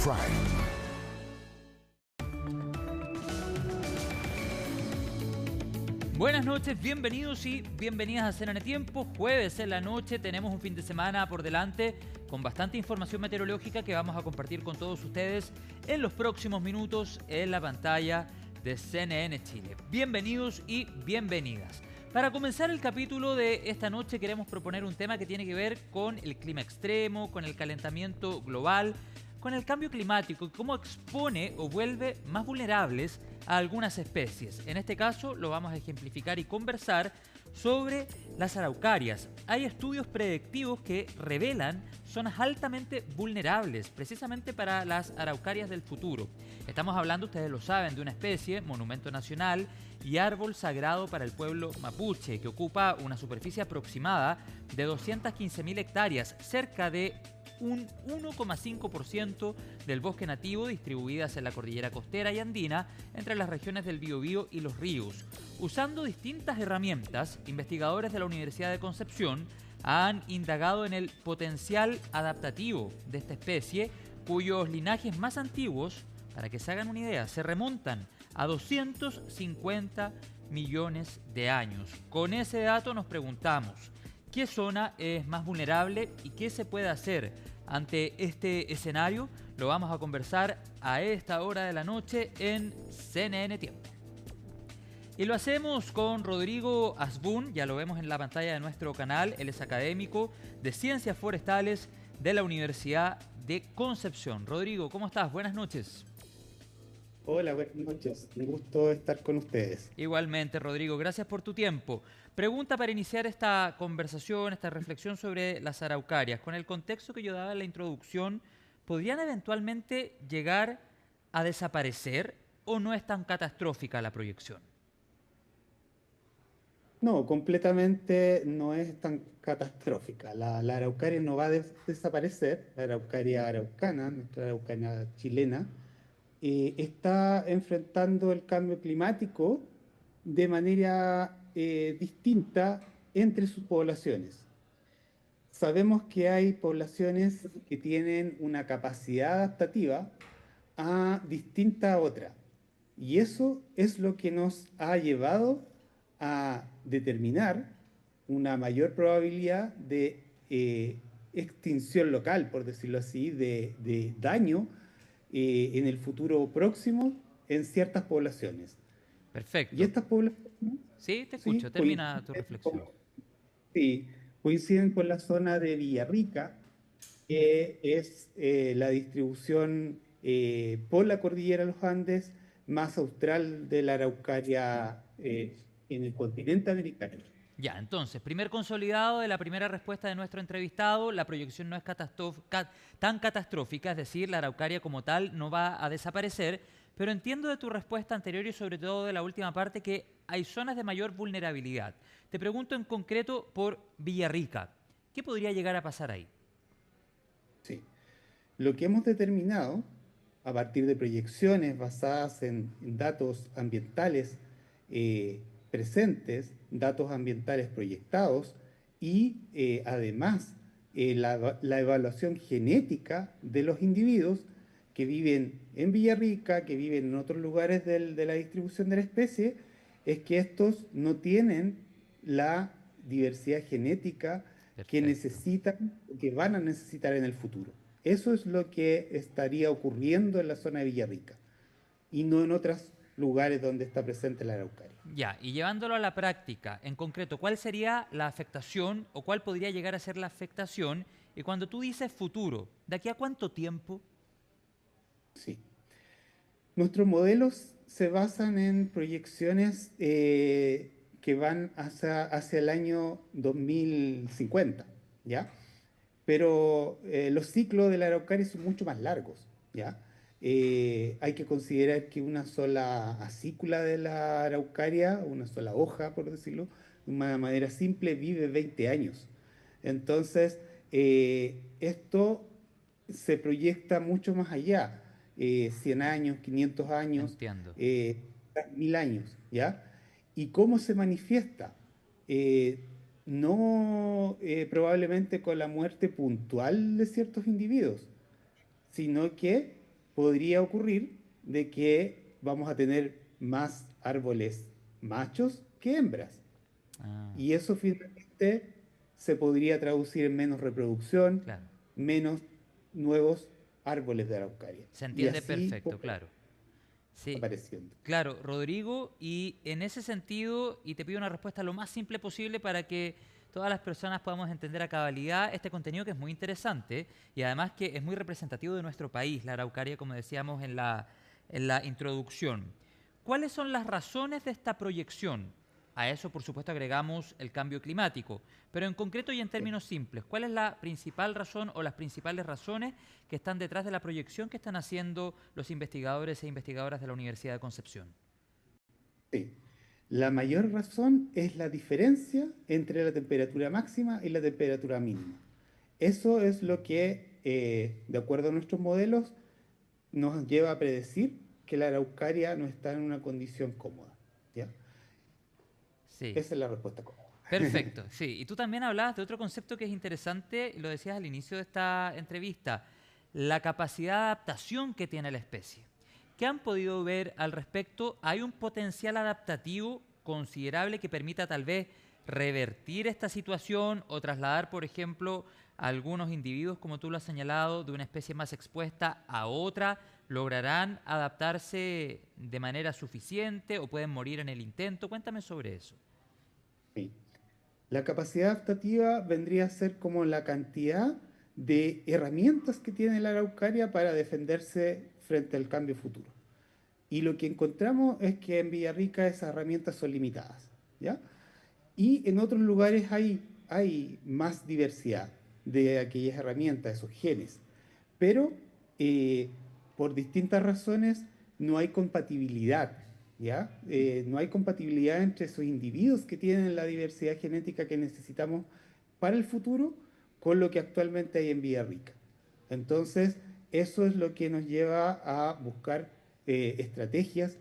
Prime. Buenas noches, bienvenidos y bienvenidas a CNN Tiempo. Jueves en la noche, tenemos un fin de semana por delante con bastante información meteorológica que vamos a compartir con todos ustedes en los próximos minutos en la pantalla de CNN Chile. Bienvenidos y bienvenidas. Para comenzar el capítulo de esta noche queremos proponer un tema que tiene que ver con el clima extremo, con el calentamiento global, con el cambio climático y cómo expone o vuelve más vulnerables a algunas especies. En este caso lo vamos a ejemplificar y conversar sobre las araucarias. Hay estudios predictivos que revelan zonas altamente vulnerables precisamente para las araucarias del futuro. Estamos hablando, ustedes lo saben, de una especie, monumento nacional y árbol sagrado para el pueblo mapuche, que ocupa una superficie aproximada de 215.000 hectáreas, cerca de un 1,5% del bosque nativo distribuidas en la cordillera costera y andina entre las regiones del Biobío y los ríos. Usando distintas herramientas, investigadores de la Universidad de Concepción han indagado en el potencial adaptativo de esta especie, cuyos linajes más antiguos, para que se hagan una idea, se remontan a 250 millones de años. Con ese dato nos preguntamos, ¿qué zona es más vulnerable y qué se puede hacer ante este escenario? Lo vamos a conversar a esta hora de la noche en CNN Tiempo. Y lo hacemos con Rodrigo Asbun, ya lo vemos en la pantalla de nuestro canal. Él es académico de Ciencias Forestales de la Universidad de Concepción. Rodrigo, ¿cómo estás? Buenas noches. Hola, buenas noches. Un gusto estar con ustedes. Igualmente, Rodrigo, gracias por tu tiempo. Pregunta para iniciar esta conversación, esta reflexión sobre las araucarias. Con el contexto que yo daba en la introducción, ¿podrían eventualmente llegar a desaparecer o no es tan catastrófica la proyección? No, completamente no es tan catastrófica. La araucaria no va a desaparecer. La araucaria araucana, nuestra araucaria chilena, está enfrentando el cambio climático de manera distinta entre sus poblaciones. Sabemos que hay poblaciones que tienen una capacidad adaptativa distinta a otra. Y eso es lo que nos ha llevado a determinar una mayor probabilidad de extinción local, por decirlo así, de daño en el futuro próximo en ciertas poblaciones. Y Perfecto. estas poblaciones, Sí, te escucho. sí, Termina tu reflexión. sí, coinciden con la zona de Villarrica, que es la distribución por la cordillera de los Andes más austral de la Araucaria en el continente americano. Ya, entonces, primer consolidado de la primera respuesta de nuestro entrevistado, la proyección no es tan catastrófica, es decir, la araucaria como tal no va a desaparecer, pero entiendo de tu respuesta anterior y sobre todo de la última parte que hay zonas de mayor vulnerabilidad. Te pregunto en concreto por Villarrica, ¿qué podría llegar a pasar ahí? Sí. Lo que hemos determinado a partir de proyecciones basadas en datos ambientales presentes, datos ambientales proyectados y además la evaluación genética de los individuos que viven en Villarrica, que viven en otros lugares de la distribución de la especie, es que estos no tienen la diversidad genética que Perfecto. necesitan, que van a necesitar en el futuro. Eso es lo que estaría ocurriendo en la zona de Villarrica y no en otros lugares donde está presente la araucaria. Ya, y llevándolo a la práctica, en concreto, ¿cuál sería la afectación o cuál podría llegar a ser la afectación? Y cuando tú dices futuro, ¿de aquí a cuánto tiempo? Sí. Nuestros modelos se basan en proyecciones que van hacia el año 2050, ¿ya? Pero los ciclos de la araucaria son mucho más largos, ¿ya? Hay que considerar que una sola acícula de la araucaria, una sola hoja, por decirlo, de una manera simple, vive 20 años. Entonces, esto se proyecta mucho más allá, 100 años, 500 años, Entiendo. 1000 años, ¿ya? ¿Y cómo se manifiesta? Eh, no probablemente con la muerte puntual de ciertos individuos, sino que podría ocurrir de que vamos a tener más árboles machos que hembras. Ah, Y eso finalmente se podría traducir en menos reproducción, claro. menos nuevos árboles de araucaria. Se Y entiende así perfecto, puede ir claro. Sí, apareciendo. claro, Rodrigo, y en ese sentido, y te pido una respuesta lo más simple posible para que todas las personas podamos entender a cabalidad este contenido que es muy interesante y además que es muy representativo de nuestro país, la araucaria, como decíamos en la introducción. ¿Cuáles son las razones de esta proyección? A eso, por supuesto, agregamos el cambio climático, pero en concreto y en Sí. términos simples, ¿cuál es la principal razón o las principales razones que están detrás de la proyección que están haciendo los investigadores e investigadoras de la Universidad de Concepción? Sí. La mayor razón es la diferencia entre la temperatura máxima y la temperatura mínima. Eso es lo que, de acuerdo a nuestros modelos, nos lleva a predecir que la araucaria no está en una condición cómoda. ¿Ya? Sí, Esa es la respuesta cómoda. perfecto. Sí, y tú también hablabas de otro concepto que es interesante, y lo decías al inicio de esta entrevista, la capacidad de adaptación que tiene la especie. ¿Qué han podido ver al respecto? ¿Hay un potencial adaptativo considerable que permita tal vez revertir esta situación o trasladar, por ejemplo, a algunos individuos, como tú lo has señalado, de una especie más expuesta a otra? ¿Lograrán adaptarse de manera suficiente o pueden morir en el intento? Cuéntame sobre eso. Sí. La capacidad adaptativa vendría a ser como la cantidad de herramientas que tiene la araucaria para defenderse frente al cambio futuro. Y lo que encontramos es que en Villarrica esas herramientas son limitadas, ¿ya? Y en otros lugares hay más diversidad de aquellas herramientas, esos genes. Pero por distintas razones no hay compatibilidad, ¿ya? No hay compatibilidad entre esos individuos que tienen la diversidad genética que necesitamos para el futuro con lo que actualmente hay en Villarrica. Entonces, eso es lo que nos lleva a buscar estrategias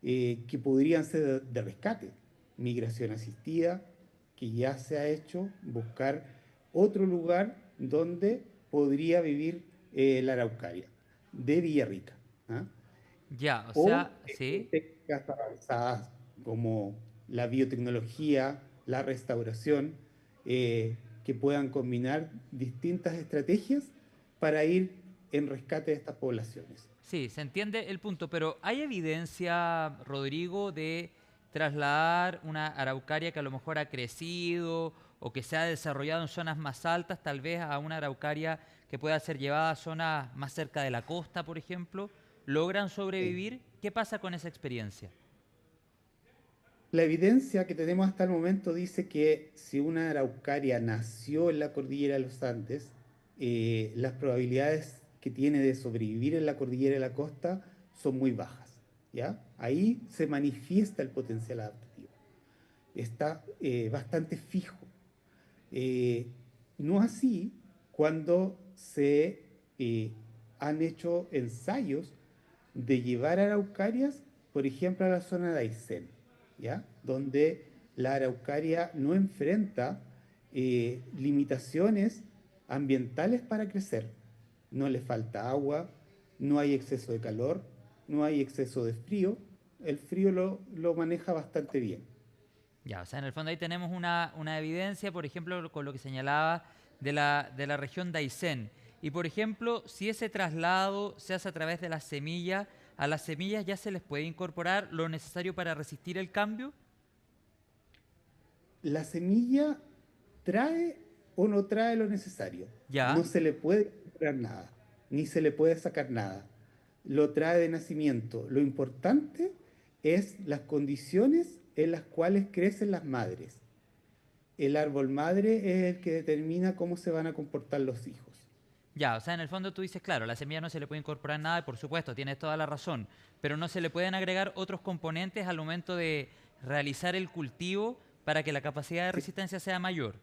que podrían ser de rescate, migración asistida, que ya se ha hecho, buscar otro lugar donde podría vivir la araucaria, de Villarrica. ¿Ah? Ya, o O sea, sí. técnicas avanzadas como la biotecnología, la restauración, que puedan combinar distintas estrategias para ir en rescate de estas poblaciones. Sí, se entiende el punto, pero ¿hay evidencia, Rodrigo, de trasladar una araucaria que a lo mejor ha crecido o que se ha desarrollado en zonas más altas, tal vez a una araucaria que pueda ser llevada a zonas más cerca de la costa, por ejemplo? ¿Logran Sí. sobrevivir? ¿Qué pasa con esa experiencia? La evidencia que tenemos hasta el momento dice que si una araucaria nació en la cordillera de los Andes, las probabilidades que tiene de sobrevivir en la cordillera de la costa son muy bajas, ¿ya? Ahí se manifiesta el potencial adaptativo. Está bastante fijo. Eh, no así cuando se han hecho ensayos de llevar araucarias, por ejemplo, a la zona de Aysén, ¿ya? Donde la araucaria no enfrenta limitaciones ambientales para crecer. No le falta agua, no hay exceso de calor, no hay exceso de frío. El frío lo maneja bastante bien. Ya, o sea, en el fondo ahí tenemos una evidencia, por ejemplo, con lo que señalaba de la región de Aysén. Y, por ejemplo, si ese traslado se hace a través de las semillas, ¿a las semillas ya se les puede incorporar lo necesario para resistir el cambio? La semilla trae o no trae lo necesario. No Ya, se le puede comprar nada, ni se le puede sacar nada. Lo trae de nacimiento. Lo importante es las condiciones en las cuales crecen las madres. El árbol madre es el que determina cómo se van a comportar los hijos. ya, o sea, en el fondo tú dices, claro, a la semilla no se le puede incorporar nada, y por supuesto, tienes toda la razón, pero no se le pueden agregar otros componentes al momento de realizar el cultivo para que la capacidad de Sí, resistencia sea mayor.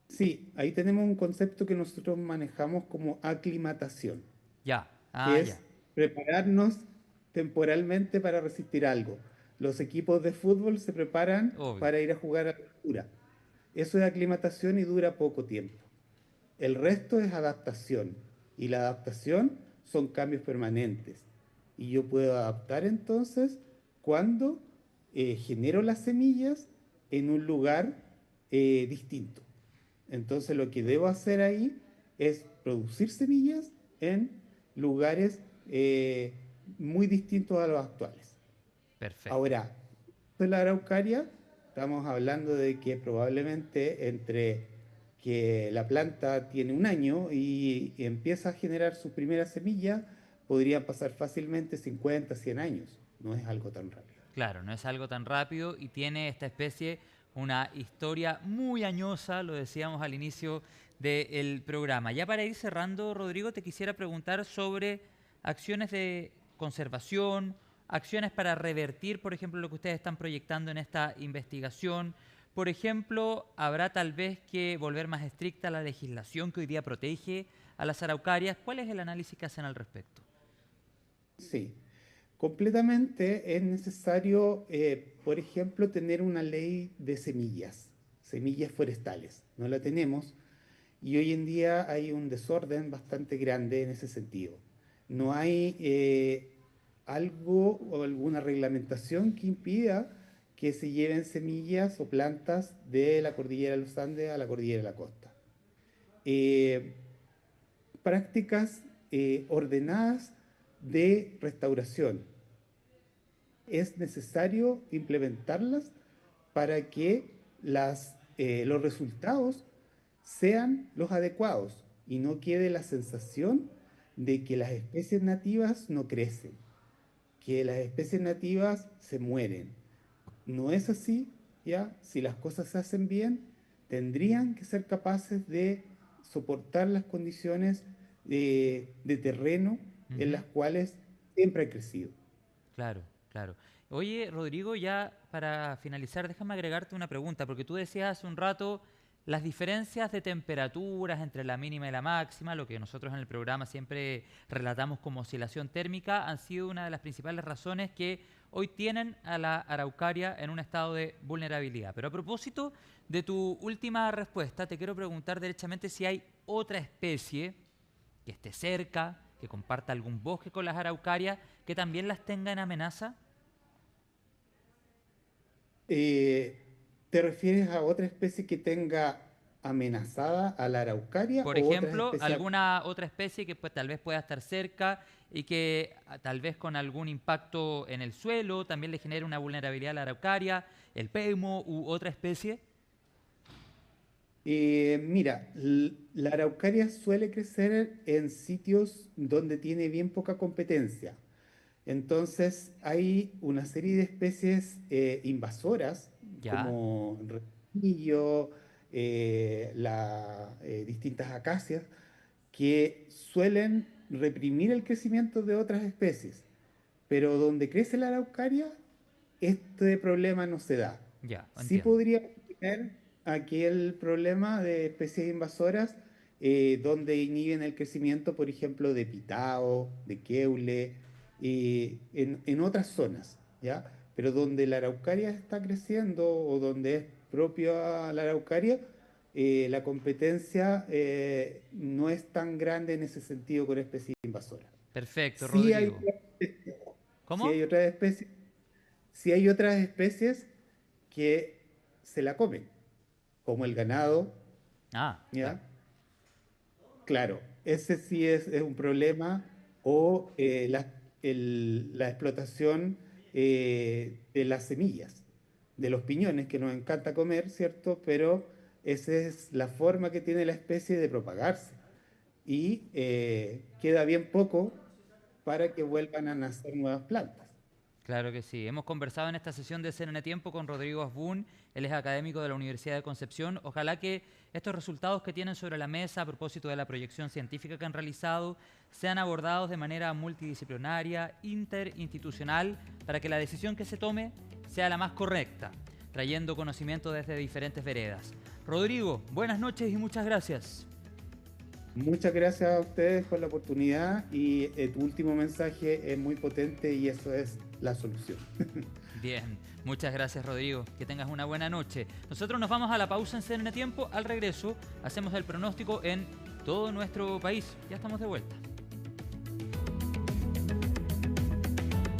sí, ahí tenemos un concepto que nosotros manejamos como aclimatación, Ya, que ah, ya, es prepararnos temporalmente para resistir algo. Los equipos de fútbol se preparan obvio. para ir a jugar a la altura. Eso es aclimatación y dura poco tiempo. El resto es adaptación. Y la adaptación son cambios permanentes. Y yo puedo adaptar entonces cuando genero las semillas en un lugar distinto. Entonces lo que debo hacer ahí es producir semillas en lugares muy distintos a los actuales. Perfecto. Ahora, de la araucaria, estamos hablando de que probablemente entre que la planta tiene un año y empieza a generar sus primeras semillas, podrían pasar fácilmente 50, 100 años. No es algo tan rápido. Claro, no es algo tan rápido y tiene esta especie una historia muy añosa, lo decíamos al inicio del programa. Ya para ir cerrando, Rodrigo, te quisiera preguntar sobre acciones de conservación, acciones para revertir, por ejemplo, lo que ustedes están proyectando en esta investigación. Por ejemplo, ¿habrá tal vez que volver más estricta la legislación que hoy día protege a las araucarias? ¿Cuál es el análisis que hacen al respecto? Sí, completamente es necesario, por ejemplo, tener una ley de semillas, semillas forestales. No la tenemos y hoy en día hay un desorden bastante grande en ese sentido. No hay algo o alguna reglamentación que impida que se lleven semillas o plantas de la cordillera de los Andes a la cordillera de la costa. Eh, Prácticas ordenadas de restauración. Es necesario implementarlas para que los resultados sean los adecuados y no quede la sensación de que las especies nativas no crecen, que las especies nativas se mueren. No es así, ¿ya? Si las cosas se hacen bien, tendrían que ser capaces de soportar las condiciones de terreno en Ujú. las cuales siempre ha crecido. Claro, claro. Oye, Rodrigo, ya para finalizar, déjame agregarte una pregunta, porque tú decías hace un rato las diferencias de temperaturas entre la mínima y la máxima, lo que nosotros en el programa siempre relatamos como oscilación térmica, han sido una de las principales razones que hoy tienen a la araucaria en un estado de vulnerabilidad. Pero a propósito de tu última respuesta, te quiero preguntar derechamente si hay otra especie que esté cerca, que comparta algún bosque con las araucarias, que también las tenga en amenaza. Eh, ¿Te refieres a otra especie que tenga amenazada a la araucaria Por o otras ejemplo, especies? alguna otra especie que pues, tal vez pueda estar cerca y que tal vez con algún impacto en el suelo también le genere una vulnerabilidad a la araucaria, el pemo u otra especie. Mira, la araucaria suele crecer en sitios donde tiene bien poca competencia. Entonces hay una serie de especies invasoras Ya, como el repollo, distintas acacias que suelen reprimir el crecimiento de otras especies. Pero donde crece la araucaria, este problema no se da. ya, Sí entiendo. podría tener aquel problema de especies invasoras donde inhiben el crecimiento, por ejemplo, de pitao, de queule, en otras zonas, ¿ya? Pero donde la araucaria está creciendo o donde es propia la araucaria, la competencia no es tan grande en ese sentido con especies invasoras. Perfecto, Sí hay, Rodrigo. sí ¿Cómo? hay otras especies, sí hay otras especies que se la comen, como el ganado, Ah, claro. ¿ya? Claro, ese sí es un problema, o la explotación de las semillas, de los piñones, que nos encanta comer, ¿cierto? Pero esa es la forma que tiene la especie de propagarse. Y queda bien poco para que vuelvan a nacer nuevas plantas. Claro que sí. Hemos conversado en esta sesión de CNN Tiempo con Rodrigo Asbun, él es académico de la Universidad de Concepción. Ojalá que estos resultados que tienen sobre la mesa a propósito de la proyección científica que han realizado sean abordados de manera multidisciplinaria, interinstitucional, para que la decisión que se tome sea la más correcta, trayendo conocimiento desde diferentes veredas. Rodrigo, buenas noches y muchas gracias. Muchas gracias a ustedes por la oportunidad y tu último mensaje es muy potente y eso es la solución. Bien, muchas gracias Rodrigo, que tengas una buena noche. Nosotros nos vamos a la pausa en CNN Tiempo, al regreso hacemos el pronóstico en todo nuestro país. Ya estamos de vuelta.